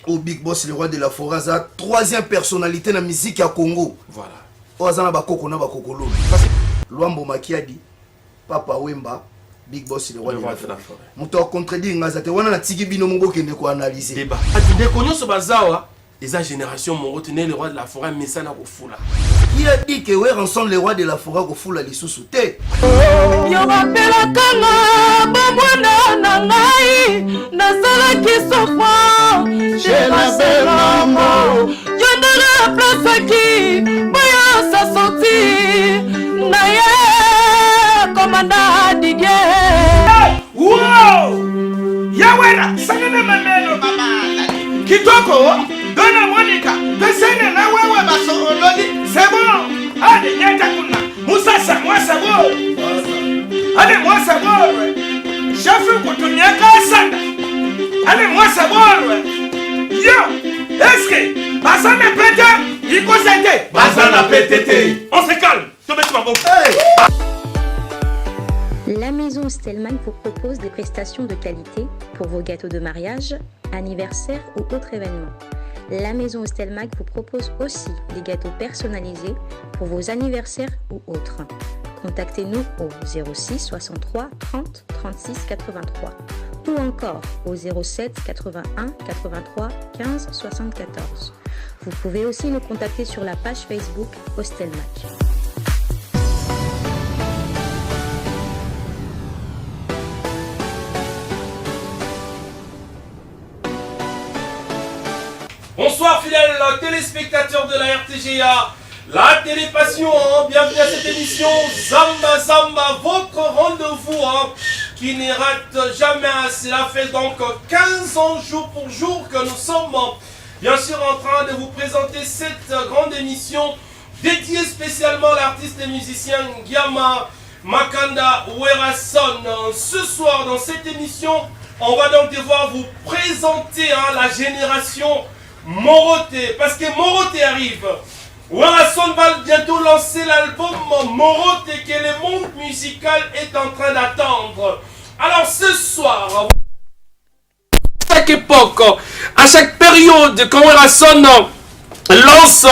au Big Boss, le roi de la forêt, la troisième personnalité dans la musique à Congo. Voilà. Ozana bakoko na bakokolo. Luambo Makiadi, Papa Wemba, Big Boss, le roi de la forêt. Mouto contredit ngazate wana na tiki bino mongo kende ko analyser. Débat. Atende konyo so bazawa, les génération mongo tenait le roi de la forêt mais ça na ko fula. Qui a dit que ouais ensemble les rois de la forêt ko fula les sous-souté? Yo bapela kanga bomwana na ngai na sala ki sofa chez la belamo yo na la place qui boya sa sorti na ye commanda Didier. Wow! Yawera sangana mamelo mama kitoko dona Monica pesene na wewe baso olodi c'est bon allez nyata kuna musasa moi c'est bon allez moi c'est bon chef kutumia kasanda allez moi c'est bon yo est-ce que basana pete iko sente basana pete on se calme to mettre ma boque. La maison Stelman vous propose des prestations de qualité pour vos gâteaux de mariage, anniversaire ou autres événements. La maison Stelmag vous propose aussi des gâteaux personnalisés pour vos anniversaires ou autres. Contactez-nous au 06 63 30 36 83 ou encore au 07 81 83 15 74. Vous pouvez aussi nous contacter sur la page Facebook Hostelmac. Bonsoir fidèles téléspectateurs de la RTGA, la télépassion, bienvenue à cette émission Zamba Zamba, votre rendez-vous qui ne rate jamais. Cela fait donc 15 ans jour pour jour que nous sommes bien sûr en train de vous présenter cette grande émission dédiée spécialement à l'artiste et musicien Ngiama Makanda Werason. Ce soir dans cette émission, on va donc devoir vous présenter la génération Moroté, parce que Moroté arrive. Werason va bientôt lancer l'album Moroté que le monde musical est en train d'attendre. Alors ce soir, à chaque époque, à chaque période, quand Werason lance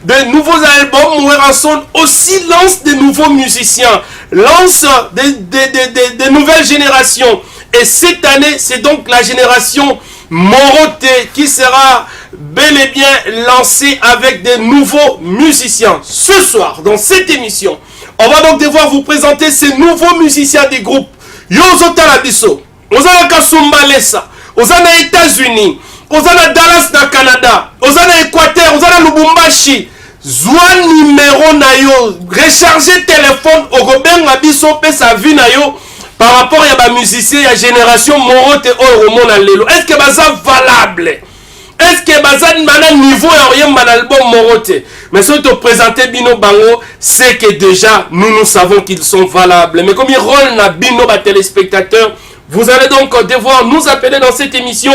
de nouveaux albums, Werason aussi lance de nouveaux musiciens, lance des nouvelles générations. Et cette année, c'est donc la génération Moroté qui sera bel et bien lancée avec des nouveaux musiciens. Ce soir, dans cette émission, on va donc devoir vous présenter ces nouveaux musiciens des groupes. Yozo Talabiso, Ozana Kasumbalesa, Ozana États-Unis, Ozana Dallas na Canada, Ozana Équateur, Ozana Lubumbashi. Zwa numéro na yo, recharger téléphone au Robert Mabiso pe sa vie na yo. Par rapport à la musicien, il y a génération Moroté au Roman Lelo. Est-ce que c'est valable? Est-ce que c'est niveau et rien dans l'album Moroté? Mais si tu présentes Bino Bango, c'est que déjà nous savons qu'ils sont valables. Mais comme il rôle na Bino ba téléspectateurs, vous allez donc devoir nous appeler dans cette émission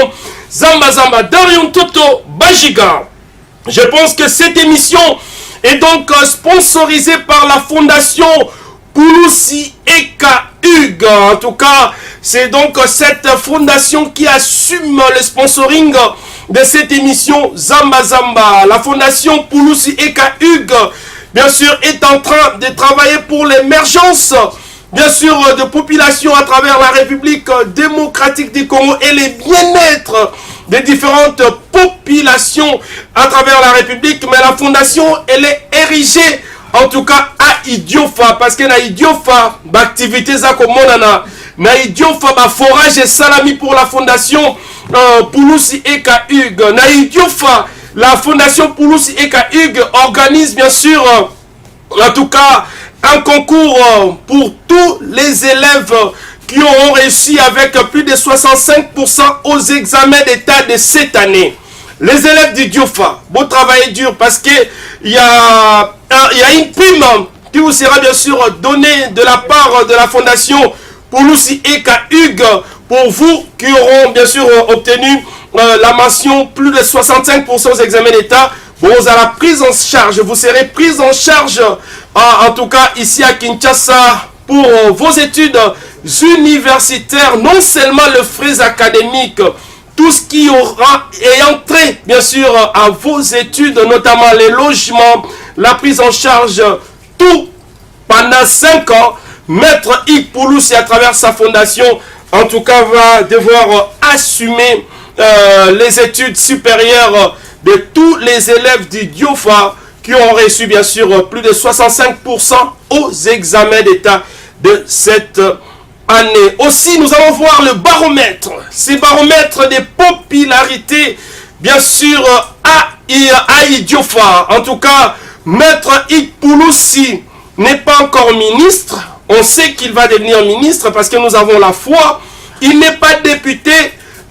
Zamba Zamba Darion Toto Bajiga. Je pense que cette émission est donc sponsorisée par la fondation Pouloussi Eka Hugues. En tout cas, c'est donc cette fondation qui assume le sponsoring de cette émission Zamba Zamba. La fondation Pouloussi Eka Hugues, bien sûr, est en train de travailler pour l'émergence, bien sûr, de populations à travers la République démocratique du Congo et le bien-être des différentes populations à travers la République. Mais la fondation, elle est érigée en tout cas à Idiofa, parce que na Idiofa l'activité ça comme na Idiofa ba forage et salami pour la fondation Pouloussi Eka Hugues. Na Idiofa, la fondation Pouloussi Eka Hugues organise bien sûr en tout cas un concours pour tous les élèves qui auront réussi avec plus de 65% aux examens d'état de cette année. Les élèves d'Idiofa, vous travaillez dur parce que il y a une prime qui vous sera bien sûr donnée de la part de la fondation Pouloussi Eka Hugues pour vous qui auront bien sûr obtenu la mention plus de 65% aux examens d'état. Vous avez la prise en charge, vous serez prise en charge en tout cas ici à Kinshasa pour vos études universitaires, non seulement le frais académique tout ce qui aura ayant trait, bien sûr, à vos études, notamment les logements, la prise en charge, tout pendant 5 ans. Maître Hugues Pouloussi, à travers sa fondation, en tout cas, va devoir assumer les études supérieures de tous les élèves du Diofa qui ont reçu, bien sûr, plus de 65% aux examens d'État de cette année. Aussi, nous allons voir le baromètre. C'est baromètre des popularités, bien sûr, à Idiofa. En tout cas, Maître Hugues Pouloussi n'est pas encore ministre. On sait qu'il va devenir ministre parce que nous avons la foi. Il n'est pas député,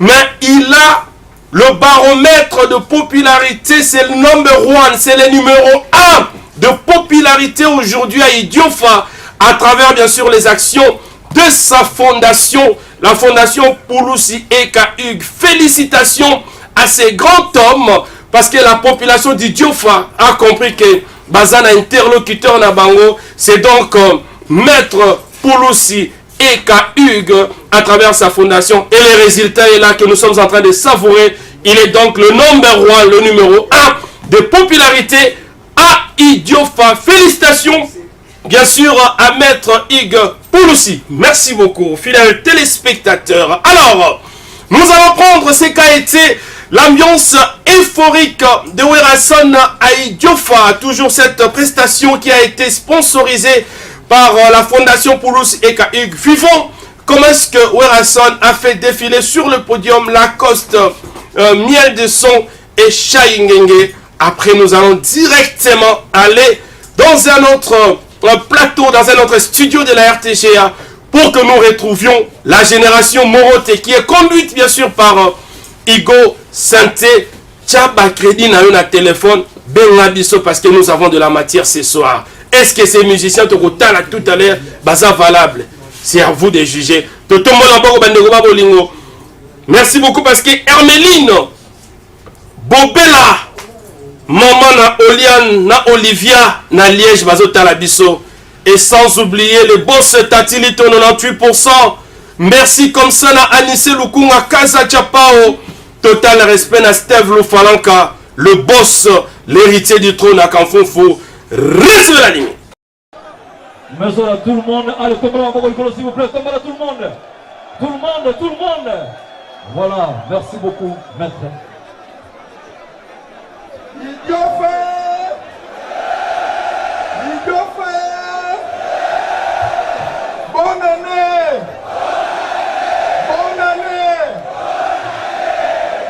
mais il a le baromètre de popularité. C'est le number one, c'est le numéro 1 de popularité aujourd'hui à Idiofa, à travers bien sûr les actions de sa fondation, la fondation Pouloussi Eka Hugues. Félicitations à ces grands hommes, parce que la population d'Idiofa a compris que Bazana interlocuteur Nabango, c'est donc Maître Pouloussi Eka Hugues à travers sa fondation. Et le résultat est là que nous sommes en train de savourer. Il est donc le number one, le numéro 1 de popularité à Idiofa. Félicitations bien sûr à Maître Hugues Pouloussi. Merci beaucoup, fidèles téléspectateurs. Alors, nous allons prendre ce qu'a été l'ambiance euphorique de Werason à Idiofa. Toujours cette prestation qui a été sponsorisée par la fondation Pouloussi Eka Hugues. Vivons comment est-ce que Werason a fait défiler sur le podium Lacoste, Miel de Son et Chaingenge. Après, nous allons directement aller dans un autre plateau, dans un autre studio de la RTGA pour que nous retrouvions la génération Morote qui est conduite bien sûr par Igo Santé. Tchaba crédit na un téléphone, ben biso parce que nous avons de la matière ce soir. Est-ce que ces musiciens te là tout à l'heure, baza valable? C'est à vous de juger. Merci beaucoup parce que Hermeline Bobela, maman na Oliane, na Olivia, na Liège, bazota la biso. Et sans oublier le boss Tatilito 98%. Merci comme ça na Anissé Lukunga Kaza Chapao. Total respect na Steve Lufalanka, le boss, l'héritier du trône à Kanfonfo. Reste de la ligne. Merci à tout le monde. Allez, tombez en bas, s'il vous plaît. Tombez à tout le monde. Tout le monde, tout le monde. Voilà, merci beaucoup, maître. Bonne année. Bonne année.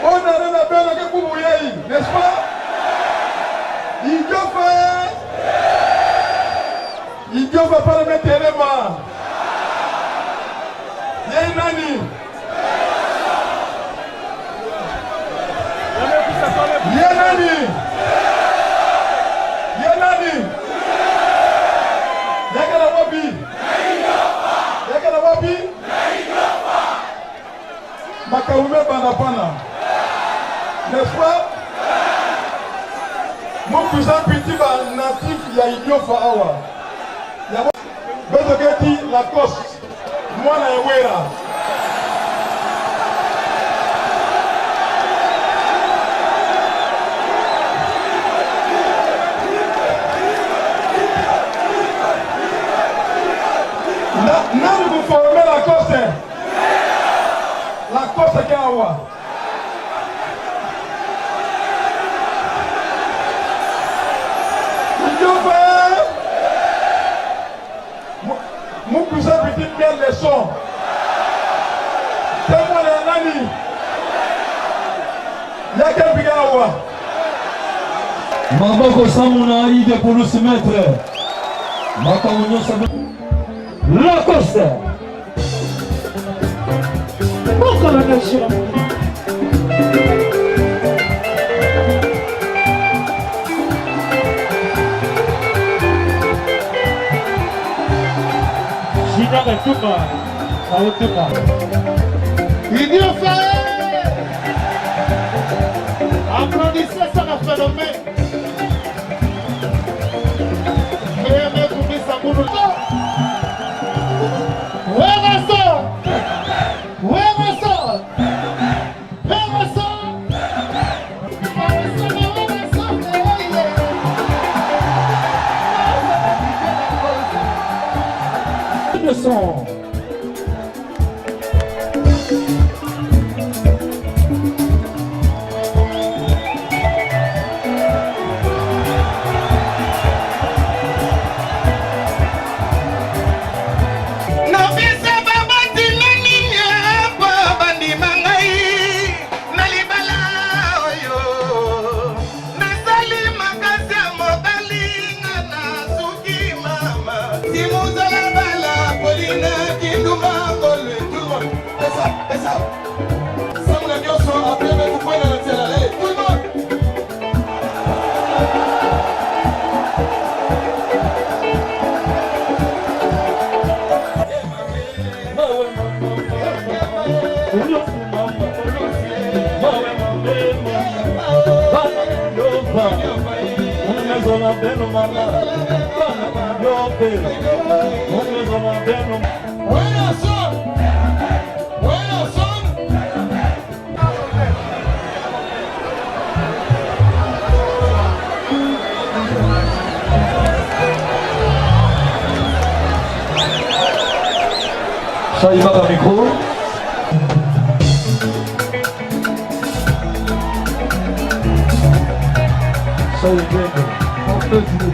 Bonne année la belle que vous voyez, n'est-ce pas? Il va pas le mettre élément. Yenani. Yenani. Yenani. Yagala wapi. Yagala wapi. Makaume banapana. N'est-ce pas? Mon cousin petit natif ya Idiofa awa. Bezogeti Lacoste, moi na Ewera. Nani vous formez Lacoste? Lacoste Kawa. Mon cousin petit bien les sons. C'est moi les nani. Il y a quel bigawa? Maboko Samuna Ide Pouloussi maître. Makamunyo Samuna. Lacoste. Pourquoi la nation? Idiofa. Applaudissez ça le phénomène. Where son. Ça y va au micro. Ça y est, on peut jouer.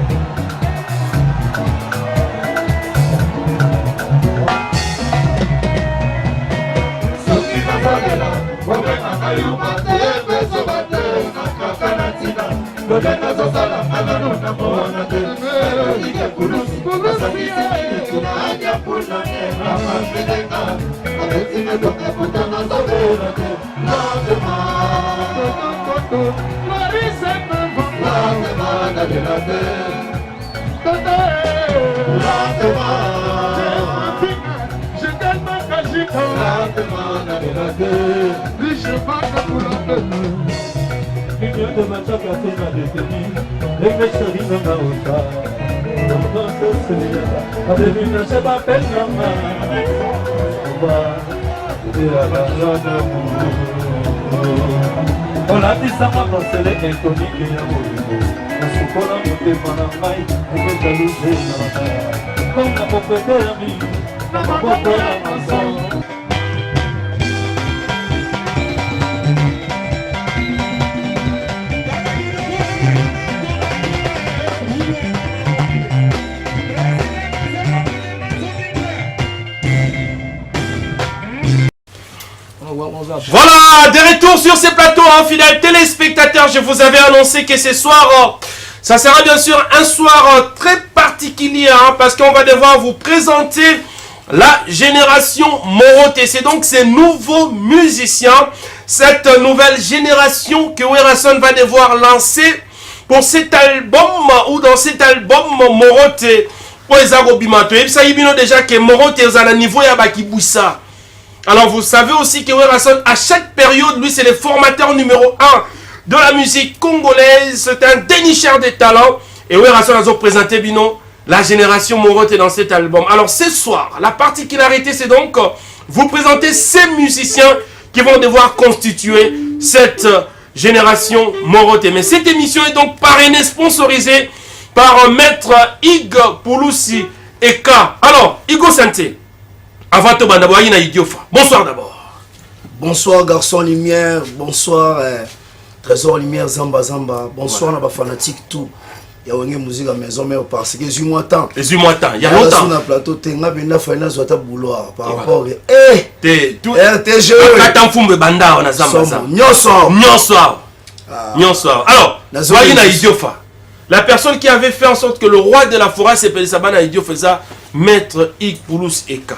Voilà, de retour sur ces plateaux, hein, fidèles téléspectateurs. Je vous avais annoncé que ce soir, ça sera bien sûr un soir très particulier, hein, parce qu'on va devoir vous présenter la génération Moroté. C'est donc ces nouveaux musiciens, cette nouvelle génération que Werason va devoir lancer pour cet album, ou dans cet album Moroté. Et ça y est déjà que Moroté est à la niveau ya Bakiboussa. Alors vous savez aussi que Werason, à chaque période, lui c'est le formateur numéro 1 de la musique congolaise. C'est un dénicheur de talents. Et Werason a présenté Bino, la génération Moroté dans cet album. Alors ce soir, la particularité c'est donc vous présenter ces musiciens qui vont devoir constituer cette génération Moroté. Mais cette émission est donc parrainée, sponsorisée par maître Ig Pouloussi Eka. Alors, Igo Santé. Avant tout, bonsoir d'abord. Bonsoir garçon lumière, bonsoir trésor lumière Zamba Zamba, bonsoir na ba fanatique tout. Ya wenge musique à maison mais parce que suis-moi temps. Suis-moi temps, il y a longtemps. Sur le plateau tenga bena final zota bouloir par rapport t'es tout RTG kata mfumbe banda na Zamba Zamba. Nyonso. Alors, voyez na Idiofa. La personne qui avait fait en sorte que le roi de la forêt s'appelle Sabana Idiofa, ça maître Ig Pouloussi Eka.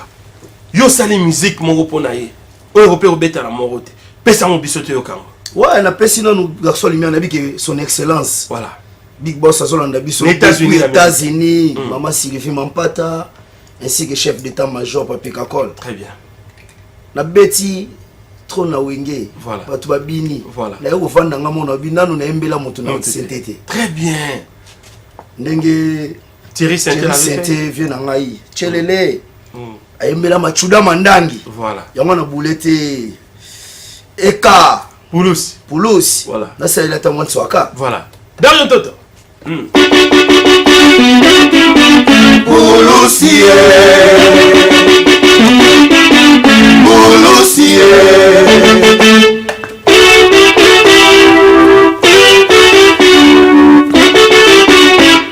Yo sali musique mon ponaye. Européen au bêta la Moroté. Pesa mon bisote yo kango. Ouais, na pesi non garçon lumière na bi que son excellence. Voilà. Big Boss Azolanda biso. États-Unis, Maman Sylvie Mampata ainsi que chef d'état-major Papi Kakol. Très bien. Na beti trop na wenge. Voilà. Batu babini. Voilà. Na yo vanda ngamo na binanu na embela mutu na CTT. Très bien. Ndenge Thierry Sainté vient na ngai. Chelele. Ayembela machuda mandangi. Voilà. Yango na boulette Eka Pouloussi. Voilà. Na ça il a tamon swaka. Voilà. Derrière Toto. Boulousier, Boulousier,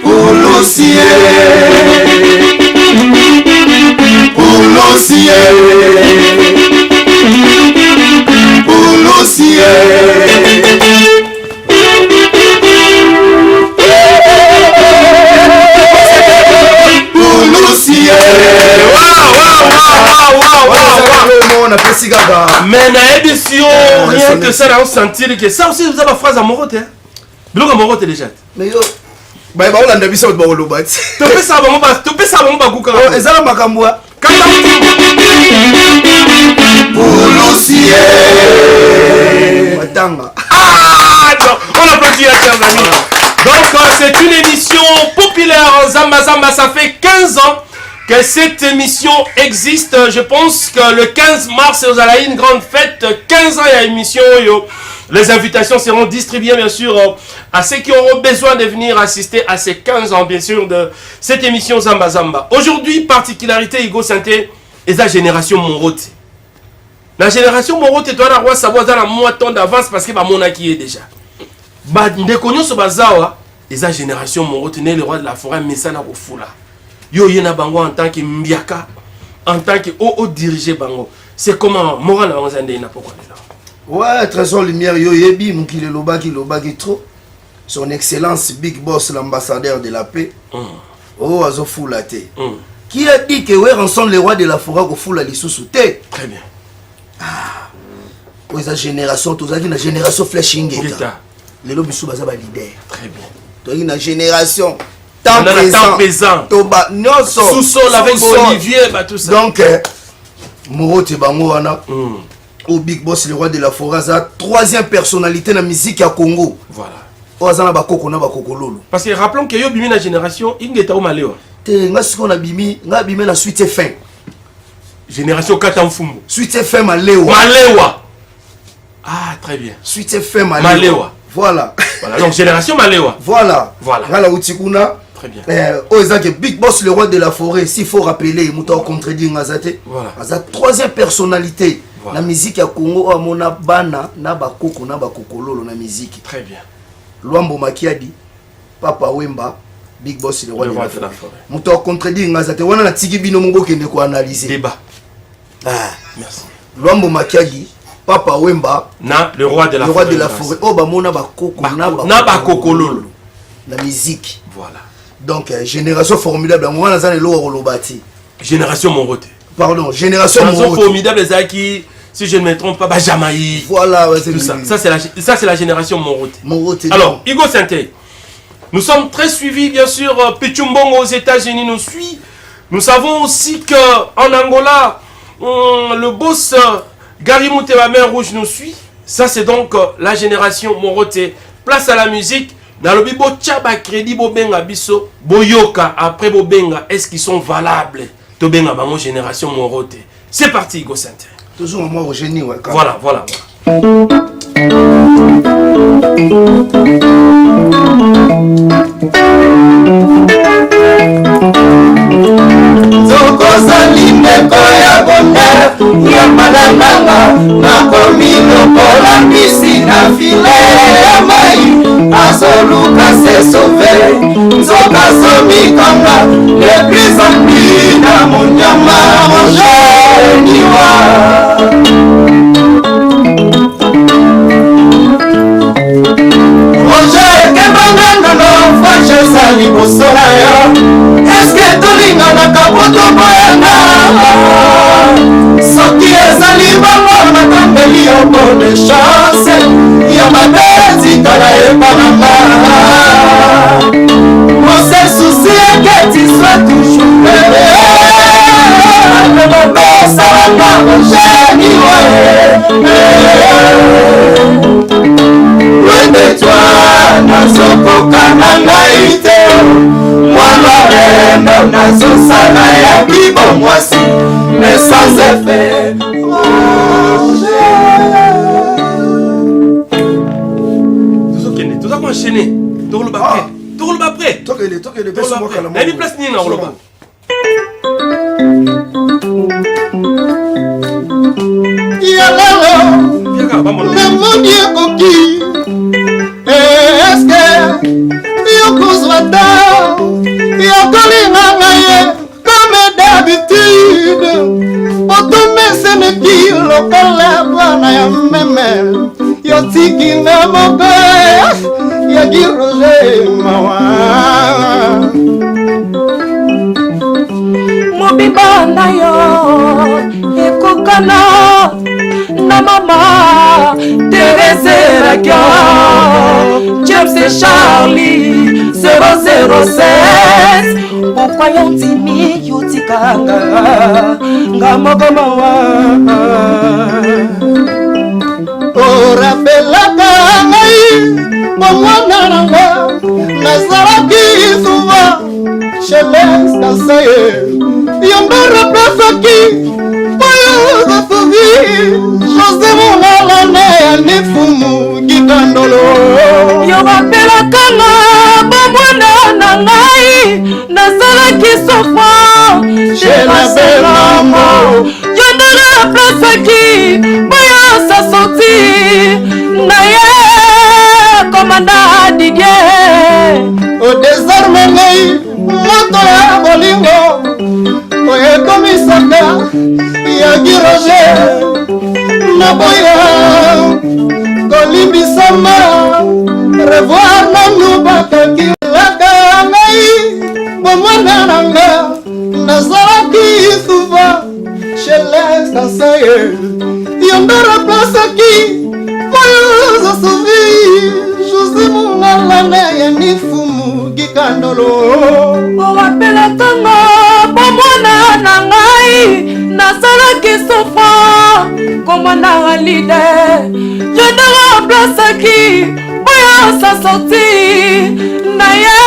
Boulousier, Boulousier. Mais na édition, rien que ça, on sentir que ça aussi, vous avez la phrase amoureux, hein? Biloko amoureux, déjà. Mais yo, bah, on a mis ça au bord de l'eau. Tu peux ça, bon, Bakuka. Et ça, la Makamboua. Ah, on applaudit, chers amis. Donc, c'est une émission populaire. Zamba Zamba, ça fait 15 ans que cette émission existe. Je pense que le 15 mars, vous allez une grande fête. 15 ans, il y a une émission. Les invitations seront distribuées, bien sûr, à ceux qui auront besoin de venir assister à ces 15 ans, bien sûr, de cette émission Zamba Zamba. Aujourd'hui, particularité, Igo Santé, et la génération Morote. La génération Morote, tu dois savoir dans la moitié d'avance parce que mon qui est déjà. Des connus sur Bazawa, et la génération Morote, né le roi de la forêt, mais ça n'a pas foula. Yo yena bango en tant que Mbiaka, en tant que haut dirigé bango. C'est comment Moral a dit n'a pas quoi là. Ouais, Trésor Lumière, yo yebi, Moukile Lobaki trop. Son Excellence Big Boss, l'ambassadeur de la paix. Oh, azo foulate. Qui a dit que ouais, ensemble les rois de la forêt au foula les sous-soutés? Très bien. Ah. Pour la génération, tout ça, une génération flashing. Les lobbies sous baza leader. Très bien. Donc une génération. Temps présent. Toba, non, sous-sol avec Olivier, bah tout ça. Donc, Morote Bangoana. Au Big Boss, le roi de la forêt, troisième personnalité de la musique à Congo. Voilà. Parce que rappelons que yo bimi la génération, il est au Maléo. Nga la suite fin. Génération Katamfumu. Suite fin Maléo. Maléwa. Ah, très bien. Suite fin Maléwa. Voilà. Voilà. Donc génération Maléwa. Voilà. Voilà. Voilà Utikuna. Très bien. Big Boss, le roi de la forêt, s'il faut rappeler, Mouta contredit Ngazate. Voilà. Troisième personnalité. Voilà. La musique à Congo, Amona Bana, Nabakoko, Nabakokololo, la musique. Très bien. Luambo Makiadi, Papa Wemba, Big Boss, le roi de la forêt. Mouta contredit Ngazate. On a Tigi Bino Mongo qui ne quoi analyser. Débat. Ah. Merci. Luambo Makiadi, Papa Wemba, le roi de la forêt. Le roi de la forêt. Oh, bah, Mona Bakoko, Nabakokololo. La musique. Voilà. Donc, génération formidable. On a le Lobati. Génération Morote. Pardon, génération Morote. Formidable, qui, si je ne me trompe pas, Jamaï. Voilà, ouais, c'est tout ça. Ça, c'est la génération Morote. Morote. Alors, Igo Santé, nous sommes très suivis, bien sûr. Pichumbongo aux États-Unis nous suit. Nous savons aussi qu'en Angola, le boss Gary Mouteba Mer Rouge nous suit. Ça, c'est donc la génération Morote. Place à la musique. Nalobi bo tchaba crédit bo benga biso boyoka après bo benga est-ce qu'ils sont valables to benga bango génération Morote. C'est parti Igo Santé. Toujours moi au génie ouais. Voilà. Zokozali ndeko ya bonheur ya malandanga nakomi lokola mbisi na file ya mai azoluka se sauve nzoka somikanga de plus en plus na monyama rongeniwa Roger kebanganga no fwache sa liboso na yo eske tolinganaka poto boyanga soki ezali bango natambeli yo bonne chance ya mabe etikala epananga mose susi eketi sois toujours nebabesalanga rongeniwa loin de toi nazokoka na ngai te mwana nazosala ya bibo mwasi mais sans effet enchaîner. Toroloba prêt. Toroloba prêt. Tokele, Nabi place ni na roloba. namoni ekoki eske yokozwa ta yokolinga ngaye comme d'habitude otomeseneki lokola bana ya meme yotikinga moko ya giroje mawa mobimba na yo ekokana na mama Thérèse Rakio James et Charlie 007 pourquoi yontimi yotikanga ngamoko mawa orapelaka ngai bomwana nanga nazalaki souvent chez les kasaye yombarapasaki José Monalane Nifumu Gitandolo yorapelaka nga bomwana na ngai nazalaki sofa chez la Belamo yondora plasaki boya sa sorti na ye komanda Didier au désarme ngai moto ya bolingo oyekomisaka ya giroje naboya kolimbisama revoir nanu bakakilaka ngai bomwana nanga nazalaki souvent chez les kasaye yondora plasaki moyo sovi José Monalane ya nifumu gikandolo orapelaka nga bomwana na ngai nazalaki sofa komanda alide yondora plasaki boya sa sorti na ye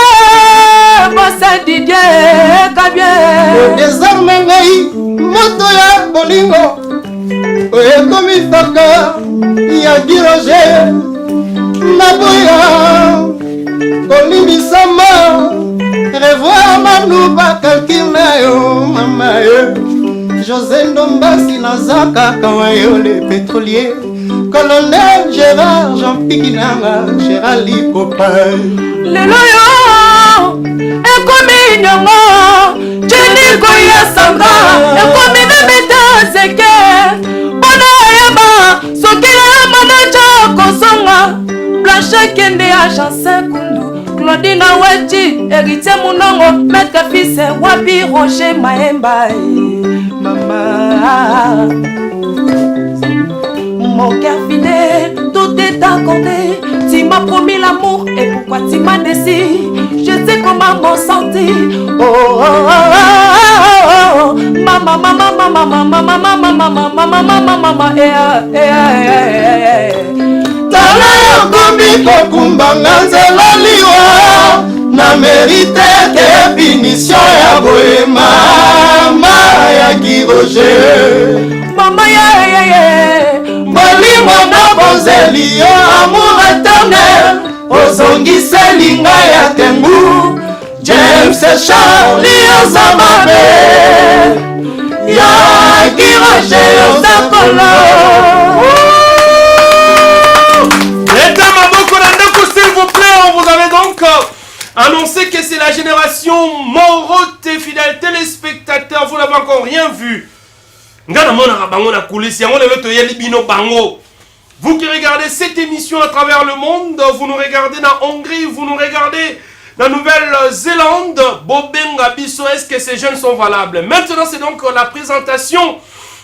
basa Didier Kabie désarme ngai moto ya bolingo oyekomisaka ya giroje naboya kolimbisama revoir manu bakalkil na yo mama ye José Ndombasi nazakaka wayo le pétrolier colonel Gérard Jean-Pikinanga Gérard Likopay lelo yo ekomi nyongo jeniko ya sanga ekomi na meta seke mpona yeba soki yamana ja kozonga Blanche kende agence kundu Claudine Weti héritier munongo maître fils wapi Roger Maemba mama mon cœur fidèle tout est accordé tu m'as promis l'amour et pourquoi tu m'as déçu je sais comment m'en sentir oh, oh, oh, oh, oh. Mama mama mama mama mama mama mama mama tala yokombi kokumbanga nzela liwa na merite ke finition ya boye mama ya giroje mama bolingo na bozeli yo amour éternel ozongiseli ngai ya tembu James et Charlie oza mabe ya giroje oza kolo S'il vous plaît, on vous avait donc annoncé que c'est la génération Morote fidèles téléspectateurs. Vous n'avez encore rien vu. Vous qui regardez cette émission à travers le monde, vous nous regardez en Hongrie, vous nous regardez en Nouvelle-Zélande. Bobenga Bisso, est-ce que ces jeunes sont valables? Maintenant, c'est donc la présentation.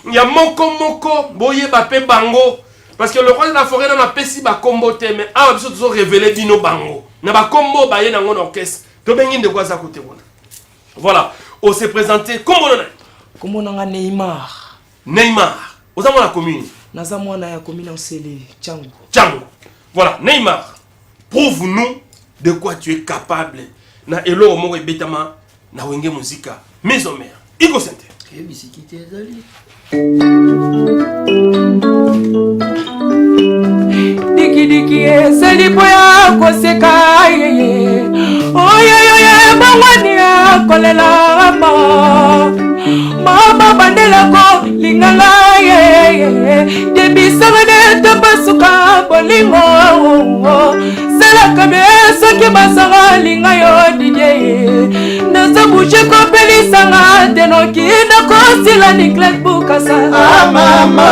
Il y a Moko Moko, Boye Bape Bango. Parce que le roi de la forêt n'a pas si ba combo te mais ah biso toujours révélé Dino Bango. Na ba combo ba yena ngon orchestre. To bengi de quoi ça côté voilà. Voilà, on s'est présenté comment on a Neymar. Neymar. Aux amours la commune. Naza mwana ya commune Nsele Tchango. Tchango. Voilà, Neymar. Prouve-nous de quoi tu es capable. Na elo mo betama na wenge muzika. Maison mère. Iko Center. Bisikiti ezali. Diki eseli poya koseka yeye oyoyoye bangwani akola nakolela mama bandelako lingala debisanga nete basuka bolingo salaka be soki basanga linga yo didie naza bouge kopelisanga tenoki nakosila niklet bukasa mama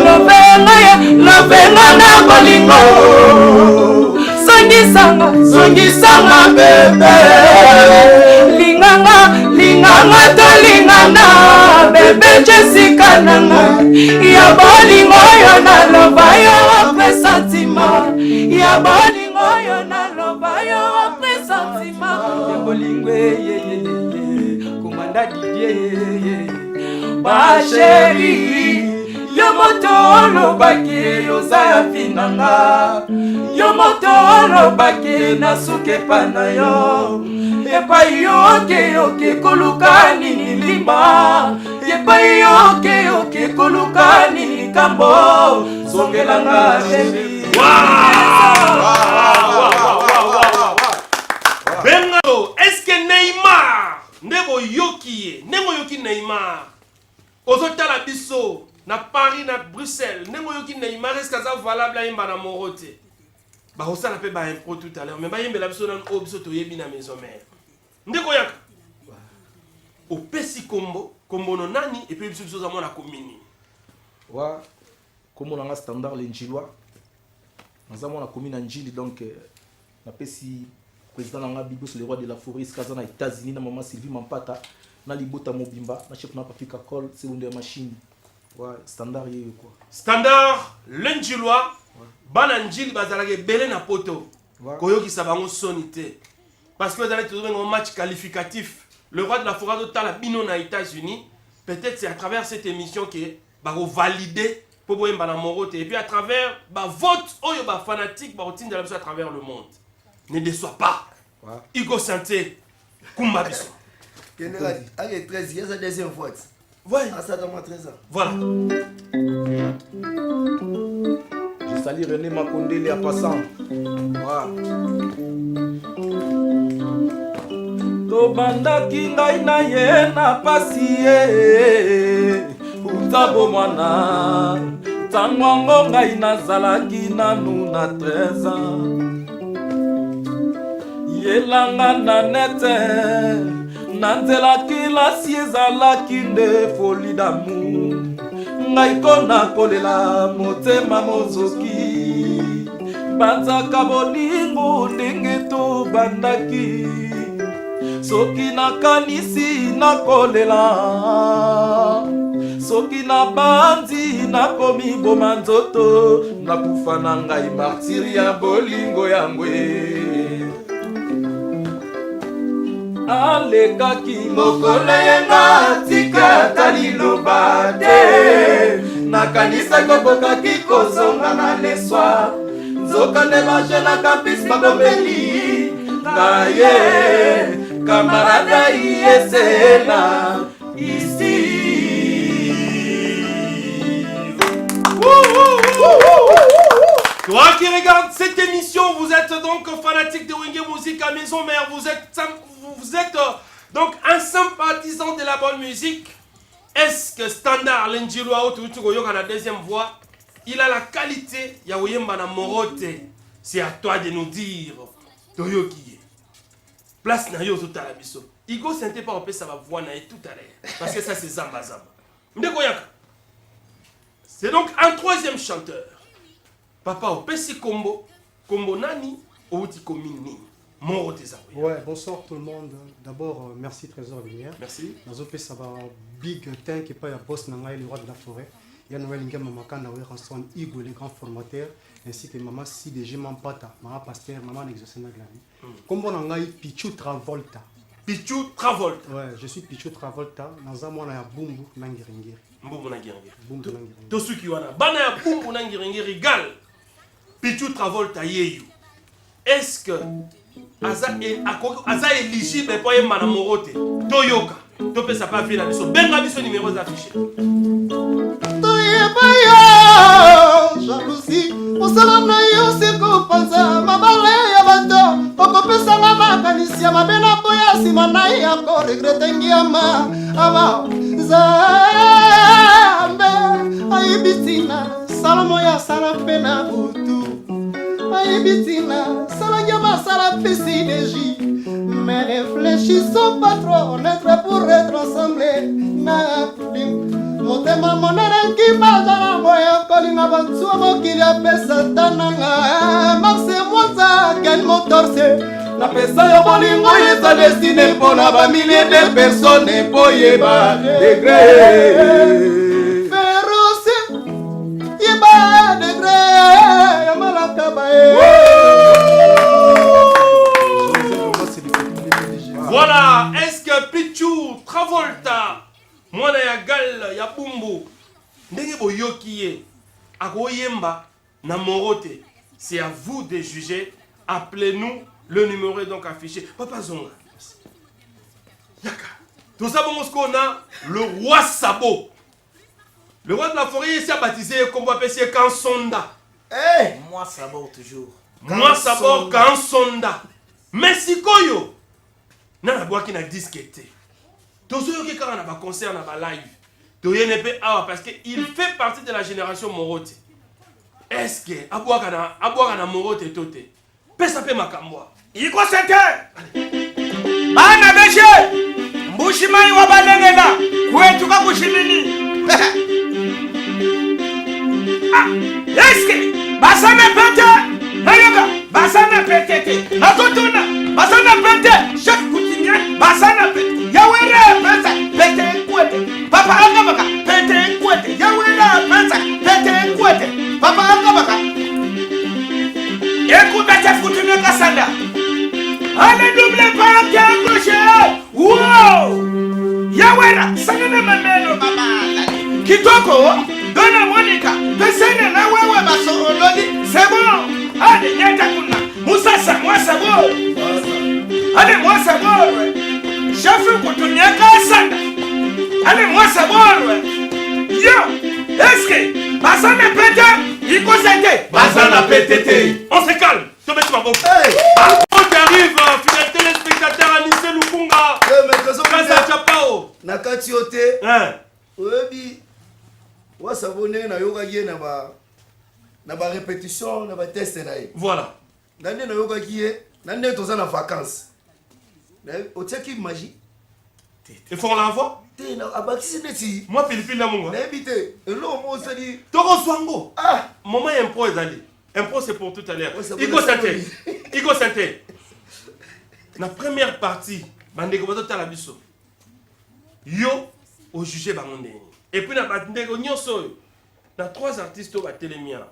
lovenga na bolingo songisanga bebe linganga tolingana bebe Jessica nanga ya bolingo yo naloba yo presentima ya bolingo yo naloba yo presentima ya bolingo komanda Didier ba chérie yo moto baki yo za finanga yo moto baki na suke pana yo epa yoke koluka nini limba epa yoke koluka nini kambo songelanga baby Bengo, est-ce que Neymar ndebo yoki Neymar ozotala biso na Paris na Bruxelles ndebo yoki Neymar est-ce que ça valable à imba na morote ba osala pe ba impro tout à l'heure mais ba yembela biso na obiso toyebi na maison mère ndeko yaka opesi kombo no nani et puis biso za mona komini wa kombo na standard l'Injilwa naza mona komina Njili donc na pesi président nanga Bibos le roi de la forêt kaza na États-Unis na maman Sylvie Mampata na libota mobimba na chef na Africa Call seconde machine wa standard yeyo quoi standard l'Injilwa bana Njili bazalaka belé na poto koyoki sabango sonité parce que vous allez trouver un match qualificatif. Le roi de la forêt de la bino na États-Unis. Peut-être c'est à travers cette émission que va valider pour voir un morote et puis à travers vote ou fanatique à travers le monde. Ne déçois pas. Igo Santé Kumba Biso. Général, avec 13, il y a sa deuxième fois. Ouais. Ah, ça donne 13 ans. Voilà. Je salue René Makondele à passant. Voilà. tobandaki ngai na ye na pasi ye utabo mwana ntango yango ngai nazalaki nanu na 13 ans yelanga na nete nanzelaki lasi ezalaki nde foli damu ngai kona kolela motema mozoki banzaka bolingo ndenge tobandaki soki nakanisi nakolela soki na bandi nakomi boma nzoto nakufa na ngai martiri ya bolingo yangwe alekaki mokolo yenga tika taliloba te nakanisa kobokaki kozonga na leswa nzoka nde bajenaka pisi babombeli naye camarada Yesena ici. Toi qui regarde cette émission, vous êtes donc fanatique de Wenge Musique à Maison Mère, vous êtes donc un sympathisant de la bonne musique. Est-ce que Standard Lenjilwa Otutugoyo à la deuxième voix, il a la qualité Yaoyemba na Morote? C'est à toi de nous dire Toyoki. Place na yo zotala biso. Igo sente pas opé ça va voir na tout à l'heure parce que ça c'est Zamba Zamba. Ndeko yaka. C'est donc un troisième chanteur. Papa opé si combo nani outi komini. Moro tes amis. Ouais, bonsoir tout le monde. D'abord merci Trésor Lumière. Merci. Nazopé ça va big tank et pas ya boss nanga le roi de la forêt. Il y a Noël Ngema Makana Ranson Igo les grands formateurs ainsi que maman CDG Mampata, maman pasteur, maman exaucement de la vie. Comme on a Pichu Travolta. Pichu Travolta. Ouais, je suis Pichu Travolta. Dans un mois on a Bumbu Nangiringiri. Bumbu Nangiringiri. Bumbu Nangiringiri. To suki wana bana ya Bumbu Nangiringiri gal. Pichu Travolta yeyu. Est-ce que Aza éligible pour y mana morote? Toyoka. To pesa pas vie la biso. Benga biso numéro affiché. Jalousie osala na yo siko panza mabale ya bato okopesanga makanisi ya mabe na boya nsima na regrete ngiama ava zambe ayibitina salomo ya sala pena butu ayibitina sala yama sala pesi deji mais réfléchissons pas trop on est pour être ensemble na motema monene kibaza moya kolinga bantu mokili apesa tananga marse mwanza ken motorse la pesa yo bolingo eza destiné mpona bamilie de personnes boyeba degré ferose yeba degré ya malaka bae. Voilà, est-ce que Pichou Travolta mwana ya gal ya bumbu ndenge boyoki ye akoyemba na morote, c'est à vous de juger. Appelez-nous, le numéro est donc affiché. Papa Zonga Yaka tout ça bon qu'on a le roi Sabo, le roi de la forêt ici a baptisé comme on appelle Kansonda. Moi Sabo toujours. Moi Sabo Kansonda. Merci Koyo. Nana bois qui n'a disqueté. Tous ceux qui ont un concert, un live, parce qu'il fait partie de la génération Morote. Est-ce que Abouagana Morote est toté? Pesape Makamboa. Il faut s'inter. Bana Beche. Mbushimani wa Banengena. Kwetuka Bushimini. Est-ce que Basana Pete? Nayoka. Basana Pete. Nakotuna. Basana Pete. Chef coutumier. Basana Pete. Yawera Pete. Pete Kwete. Papa Angabaka. Pete Kwete. Yawera Pete. Pete Kwete. Papa Angabaka. Écoute, chef coutumier Kassanda. Allez, double pas qu'un gauche. Wow! Yawera. Sanene Mamelo. Kitoko. Dona Monica. Pesene na wewe baso olodi. C'est bon. Allez, nyata kuna. Moussa c'est moi c'est bon. Allez, moi c'est bon. Chef coutumier Kassanda. Allez, moi c'est bon. Yo, est-ce que Basana Pete, il consente Basana Pete. On se calme. Tu mets ma boque. On arrive, fidèle téléspectateur Anissé Lukunga. Kasa Chapao. Nakati ote. Oyebi. Wa savone na yoga gie na ba répétition na ba test na ye. Voilà. Nande na yoga gie, nande toza na vacances. Otiaki magie. Il faut l'envoi. Moi, Philippe Lamunga. N'habitez. L'homme, ça dit. Toro Swango. Ah, maman impro est allé. Impro, c'est pour tout à l'heure. Igo Santé. Igo Santé. La première partie, Bandeko Bato Talabiso. Yo, au jugé Bangonde. Et puis, na Bandeko Nyoso. Na 3 artistes au Télémia.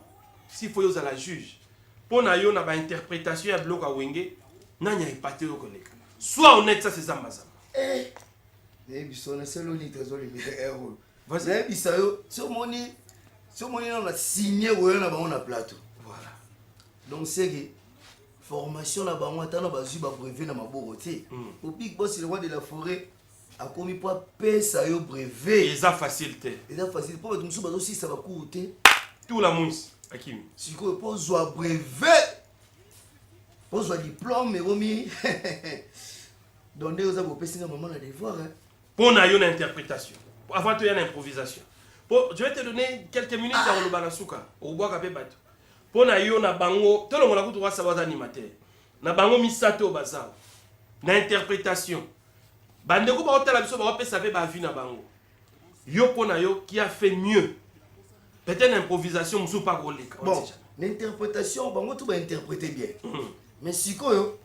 S'il faut y la juge. Pour na yo, na ba interprétation à bloc à Wenge. Nanya est pâté au collègue. Soit honnête, ça c'est Zambazam. Eh, bisona selo ni trésor limité héros. Vas-y, bisayo, sur mon on a signé na ba on a plateau. Voilà. Donc c'est que formation na ba on attend ba zu ba brevet na maboko té. Au Big Boss le roi de la forêt a commis pas pesa yo brevet. Et ça facilité. Et ça facile pour tout musu ba aussi ça va coûter tout la mousse Hakim. Si ko pour zo brevet. Pour zo diplôme mais romi. Donner aux abos pessinga maman la devoir hein. Pour une interprétation. Avant tu as une improvisation. Je vais te donner quelques minutes à Olobanasuka. Au bois capé bateau. Pour na bango, tout le monde a coûté trois savoir animateur. Na bango misato au bazar. Na interprétation. Bandeko ba hôtel abiso ba pesa pe ba vie na bango. Yo pona yo qui a fait mieux. Peut-être une improvisation msou pas rolé. Bon, l'interprétation bango tout va interpréter bien. Mais si koyo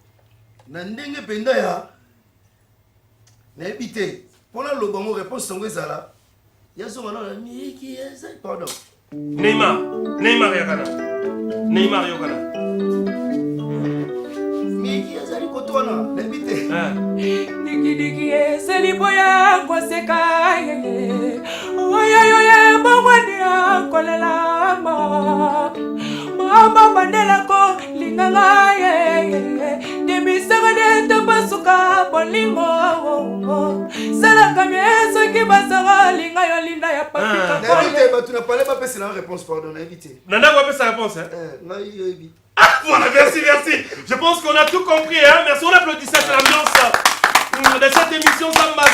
na ndenge penda ya na habité. Pour le bon réponse sangue ça là. Il y a son nom Miki pardon. Neymar Yakana. Neymar Yakana. Miki azali kotona n'habité. Diki ezali boya koseka ye. Oya bongwani kolela mama bandela ko linganga ye. Demisanga de tabasuka bolingo. Sala kamieso ki basanga linga yo linda ya papika. Tu n'as pas la réponse pardon n'habité. Nanda va passer la réponse hein. Voilà, merci. Je pense qu'on a tout compris hein. Merci, on applaudit cette ambiance de cette émission Zamba.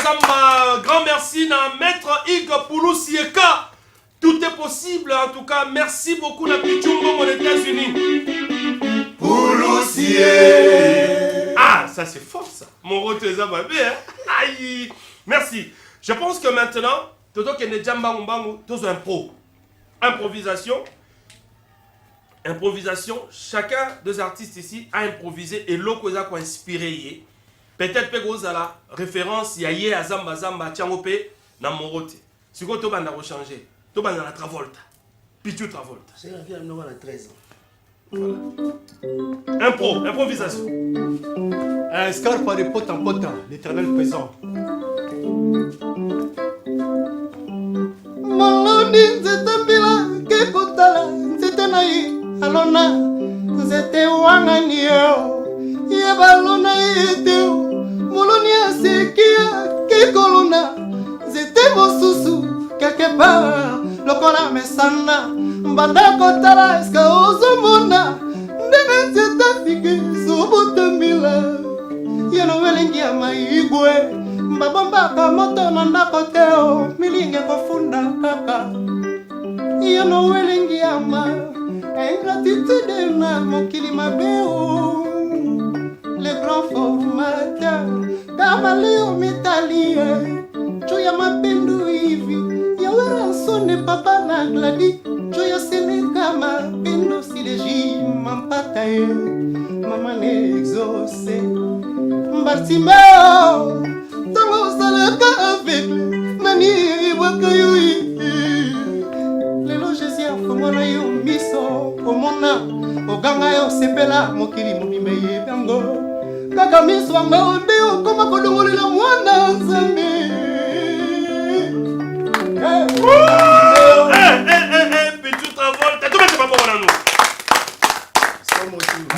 merci à Maître Hugues Poulousieka. Tout est possible, en tout cas. Merci beaucoup, la Pichumbo, aux États-Unis. Poulousier. Ah, ça c'est fort, ça. Mon retour, va bien. Aïe. Merci. Je pense que maintenant, tout le monde est tous un pro. Improvisation. Chacun des artistes ici a improvisé et l'autre a inspiré. Peut-être que vous avez la référence, il y a Zamba Tchangope dans mon roté. Si vous avez changé, vous avez la Travolta. Pichu Travolta. C'est la vie à 13 ans. Voilà. Improvisation. Scarpa de pote en pote, l'éternel présent. Maloni nzete mbila kekotala nzete na ye alona nzete wangani yo ye balona ete moloni asekia kekolona nzete mosusu quelque part lokola mesana mbanda kotala eske ozomona ndenge nzete fike zobotembila yeno welengi ya maigwe mbabambaka moto na ndako te o milinge kofunda kaka yeno welengi ya ma ingratitude na mokili mabe o le grand formateur kamaleo mitalie choya mapendo hivi yawera sone papa na gladi choya seleka mapendo sileji mampata ye mama ne exaucé Bartimeo tango salaka aveugle nani ibwakayui lelo jésus afomona yo miso komona oganga yo sepela mokili mobimbe yebango kaka miso anga ode okoma kodongolela mwana nzambe Pichu Travolta, tout le monde pas nous.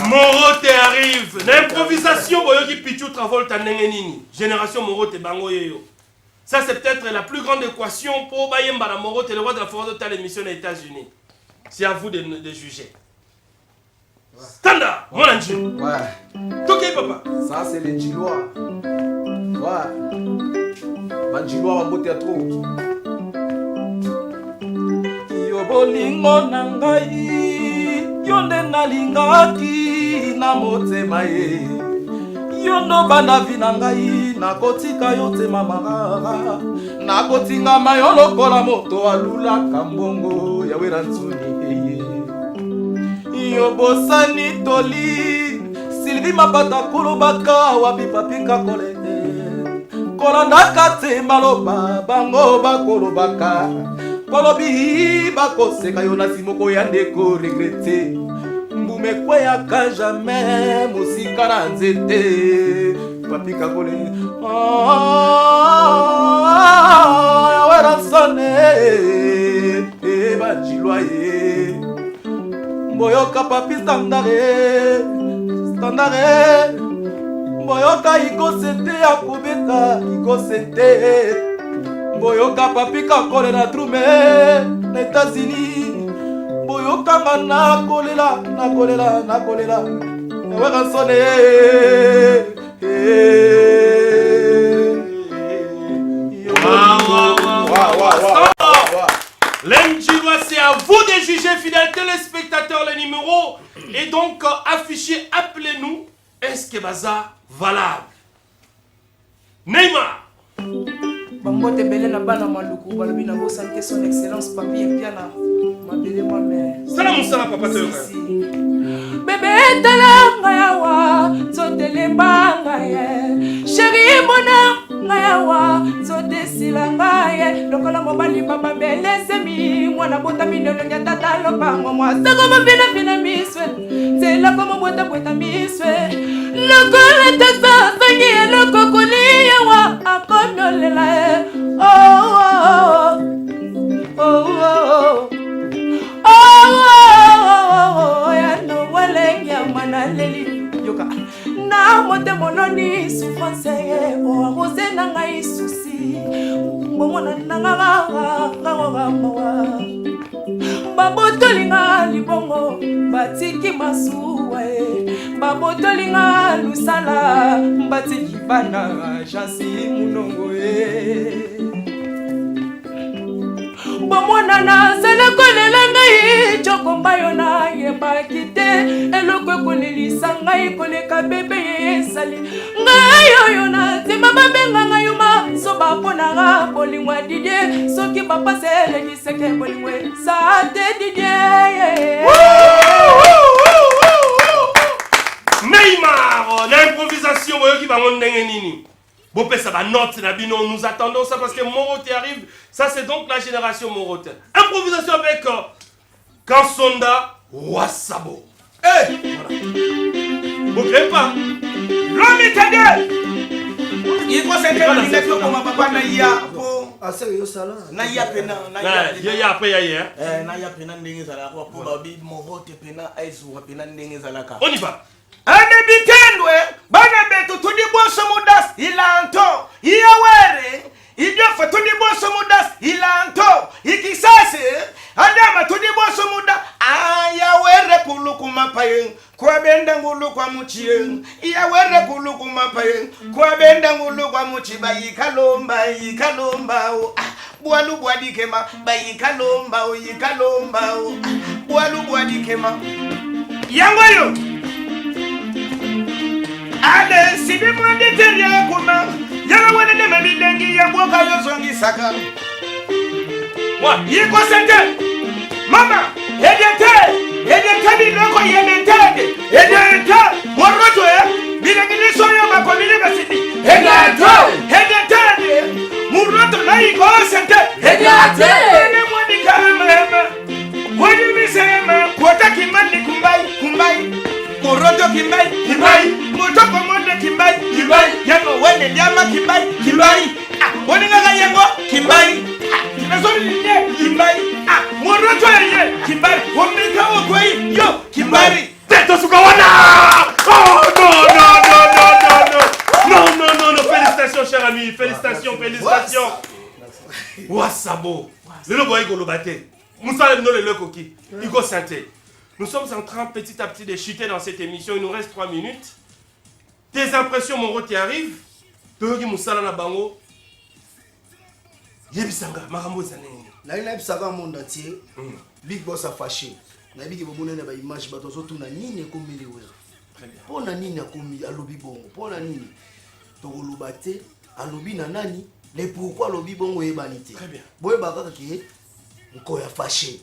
Morote arrive. L'improvisation, boyoki Pichu Travolta nengenini. Génération Morote bango yeyo. Ça c'est peut-être la plus grande équation pour Bayemba la Morote, le roi de la forêt de l'émission des États-Unis. C'est à vous de juger. Standard, mon ange. Ouais. Toké papa. Ça c'est les Gilois. Ouais. Banjilois en beau théâtre. Yo bolingo na ngai yo nde nalingaki na motema ye yo ndo bana vi na ngai nakotika yo tema marara nakotingama yo lokola moto alulaka mbongo ya wera ntsuni eye yo bosani toli Sylvie Mapata kolobaka wapi papika kolete kolandaka te maloba bango bakolobaka kolobi bakoseka yo na simoko ya ndeko regrete mbume kweyaka jamais mosika na nzete papika kole wera nsone bajilwa ye mboyoka papi standare mboyoka ikosete ya kobeta ikosete boyoka papika kole na trume na États-Unis boyoka nga nakolela weka nsone L'Mjilois, c'est à vous de juger, fidèles téléspectateurs, les numéros. Et donc, affichez, appelez-nous. Est-ce que Baza valable? Neymar. Bambote belé na bana maluku balobi na santé son excellence papi et piana mabele ma mère salam salam papa te bébé talanga yawa zotele banga ye chéri mona ngayawa zote silanga ye lokola mobali papa bele semi mwana bota minelo nya tata lopango mwa sako mabina bina miswe zela como bota bota miswe lokola tata fangi lokokoli yawa akonolela ya no wale ya manaleli yoka na mote mononi souffrance ye o rose na ngai souci bomona nanga ngawa babotolinga libongo batiki masuwa babotolinga lusala batiki bana chansi munongo bomonana selekolela ngai jokomba yo na yebaki te eloko ekolelisa ngai koleka bebe esali ngai oyo na nzema babenga ngai yuma soba mponanga bolingwa didie soki bapase elekiseke bolingwa sa te didie. Neymar, l'improvisation, qui va nini. Bopé, ça va note, nous attendons ça parce que Morote arrive. Ça, c'est donc la génération Morote. Improvisation avec Kansonda Wasabo. Hey! Vous ne créez pas? L'homme tende! Il faut s'intéresser pour ma papa Naïa. Ah, sérieux, ça là? Naïa pena. Naïa après hier. Naïa pena n'engue zala. Pour babi Morote pena aizu pena n'engue zala. On y va. Ane bitendwe bana betu tudiboso mudas ilanto iyawere idyofa tudiboso mudas ilanto ikisase adama tudiboso muda ayawere kulukuma paye kwa benda ngulu kwa muchie iyawere kulukuma paye kwa benda ngulu kwa muchi bayikalomba bwalu bwadikema bayikalomba bwalu bwadikema yangoyo. Ale sidi mwende teria kuma yala wane ne mabidengi ya mboka yozongi saka wa yiko sente mama edete biloko edete moroto ya bilengi soya makomili basidi edete moroto na yiko sente edete ne mwende kama wadi misema kwata kimani kumbai moroto kimbai motoko monde kimbai yango wende liama kimbai woninga yango kimbai kinazoli kimbai moroto yeye kimbai womika okoi yo kimbai Teto Sukawana. Oh non, félicitations cher ami, félicitations. Wasabo. Le lobo iko lobate. Moussa no le lokoki. Iko santé. Nous sommes en train petit à petit de chuter dans cette émission. Il nous reste 3 minutes. Tes impressions, Morote arrive. Toyoki Moussala na bango. Yebisanga, marambo zanenge. Na ina yebisanga monde entier. Big Boss a fâché. Na biki bomona na ba image bato zo tuna nini ekomeli wera. Très bien. Pona nini akomi alobi bongo. Pona nini. To lobate alobi na nani. Les pourquoi alobi bongo ebanité. Très bien. Boye bakaka ki nko ya fâché.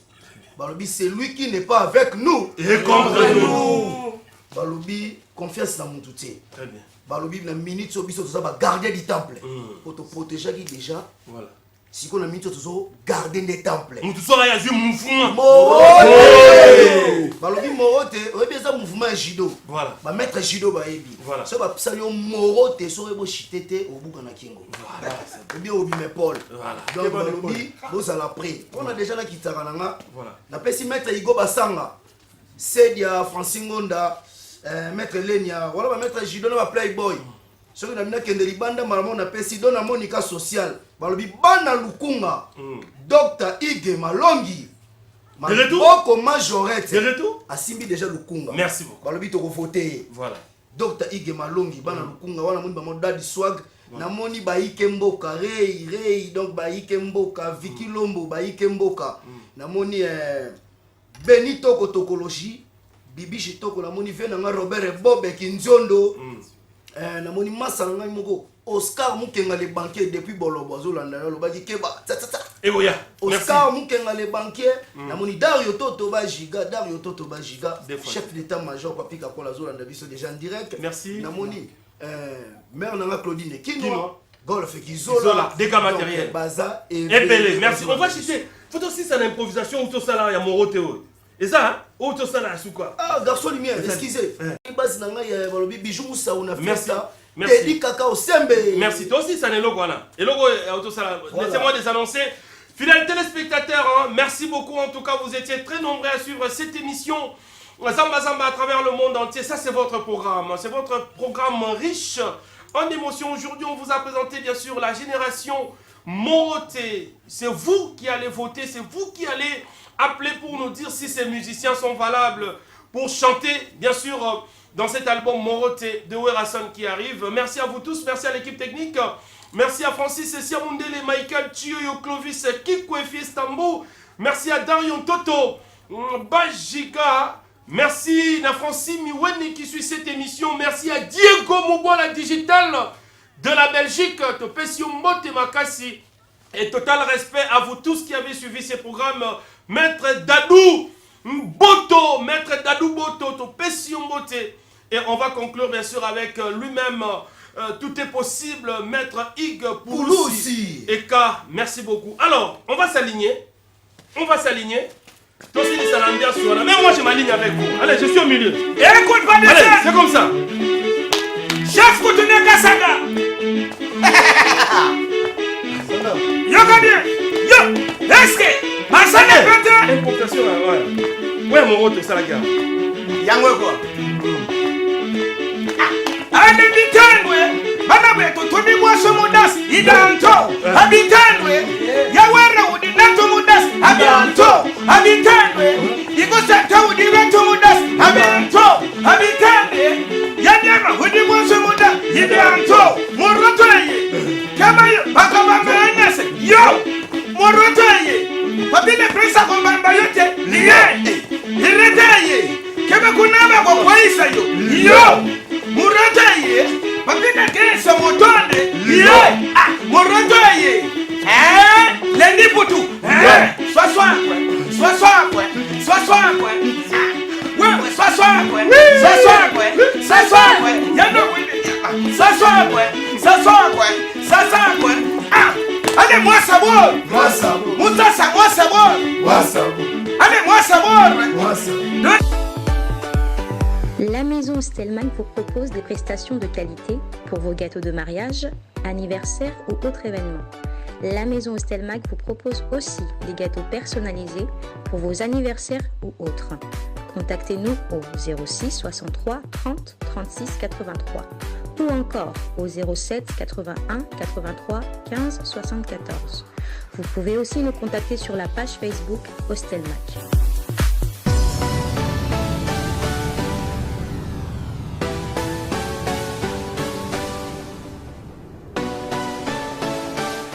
Balobi, c'est lui qui n'est pas avec nous. Et contre nous. Balobi, confiance dans mon touté. Très bien. Balobi, la minute sur biso, tout ça, garder du temple. Pour te protéger qui déjà. Voilà. Si on a mis tout ça, garder des temples. Nous tous ça, il y a un mouvement. Balobi, Morote, on a bien ça mouvement judo. Voilà. Ba maître judo ba ebi. Voilà. Ça va ça yo Morote so ebo chitete au bout na kingo. Voilà. Et bien obi me Paul. Voilà. Donc Balobi, vous à la prix. On a déjà là qui tarananga. Voilà. Na pesi maître Igo Basanga. Sedia Francingonda, maître Lenia, voilà ba maître judo na playboy. Ce que nous avons libanda maman na pesi dona monica social. Balobi bana lukunga. Docteur Ige Malongi. De retour comme majorette. De retour Asimbi déjà lukunga. Merci beaucoup. Balobi to voter. Voilà. Docteur Ige Malongi bana lukunga wana moni ba modadi swag. Na moni ba Ikemboka Rei donc ba Ikemboka Vicky Lombo ba Ikemboka. Na moni Benito Kotokologie. Bibi Chitoko na moni vena nga Robert Bob Kinzondo. Na moni masanga moko Oscar Mukenga le banquier depuis Bolobo Zolanda lobaki keba tata et oya Oscar Mukenga le banquier na moni Dario Toto ba giga chef d'état-major Papika Kola Zolanda biso déjà en direct. Merci. Na moni mère nanga Claudine Kinwa golf Kizola dégâts matériels baza et Pelé. Merci. On va chercher faut aussi ça l'improvisation ou tout ça là ya Morote. Et ça, où tout ça là, sous quoi? Ah, garçon lumière, excusez. Bijou Moussa, on a fait ça. Merci. Merci. Toi aussi, ça n'est pas là. Et logo, laissez-moi les annoncer. Fidèles téléspectateurs, merci beaucoup. En tout cas, vous étiez très nombreux à suivre cette émission Zamba Zamba à travers le monde entier. Ça, c'est votre programme. C'est votre programme riche en émotions. Aujourd'hui, on vous a présenté, bien sûr, la génération Morote. C'est vous qui allez voter. C'est vous qui allez appeler pour nous dire si ces musiciens sont valables pour chanter, bien sûr, dans cet album Moroté de Werason qui arrive. Merci à vous tous, merci à l'équipe technique. Merci à Francis Essia Mundele, Michael Tioyo, Clovis, Kiko et Fiestambo. Merci à Darion Toto, Bajiga. Merci à Francis Miweni qui suit cette émission. Merci à Diego Mobola Digital de la Belgique, Topesio Mbote Makassi. Et total respect à vous tous qui avez suivi ces programmes. Maître Dadou Boto, Maître Dadou Boto, Topesio Mbote. Et on va conclure bien sûr avec lui-même. Tout est possible, Maître Ig Pouloussi. Eka, merci beaucoup. Alors, on va s'aligner. On va s'aligner. Toi aussi, c'est l'ambiance. Même moi, je m'aligne avec vous. Allez, je suis au milieu. Écoute, pas de allez, c'est comme ça. Chef Koutouné Kassanga. Yo, combien? Yo, est-ce que Asana Pente? Importation, ouais. Ouais, mon rôle, c'est la gare. Yango quoi? Abitandwe, Manabe, Totobi Waso Mudas, Idanto, Abitandwe, Yawara would not to Mudas, Abianto, Abitandwe, Igosata would not to Mudas, Abianto, Abitandwe, Yanyama would you want some Mudas, Idanto, Morotoye, Kamayo, Bakabaka, Yo, Morotoye, Papina Presa Combayote, Liye, Iretaye, Kamakunaba, Waisayo, Yo. Murataye, papina kesa motonde, ye, murataye, lendi putu, sois allez, moi sabor, Moussa, moi sabor, allez, moi sabor, La maison Stelman vous propose des prestations de qualité pour vos gâteaux de mariage, anniversaire ou autres événements. La maison Stelmag vous propose aussi des gâteaux personnalisés pour vos anniversaires ou autres. Contactez-nous au 06 63 30 36 83 ou encore au 07 81 83 15 74. Vous pouvez aussi nous contacter sur la page Facebook Hostelmac.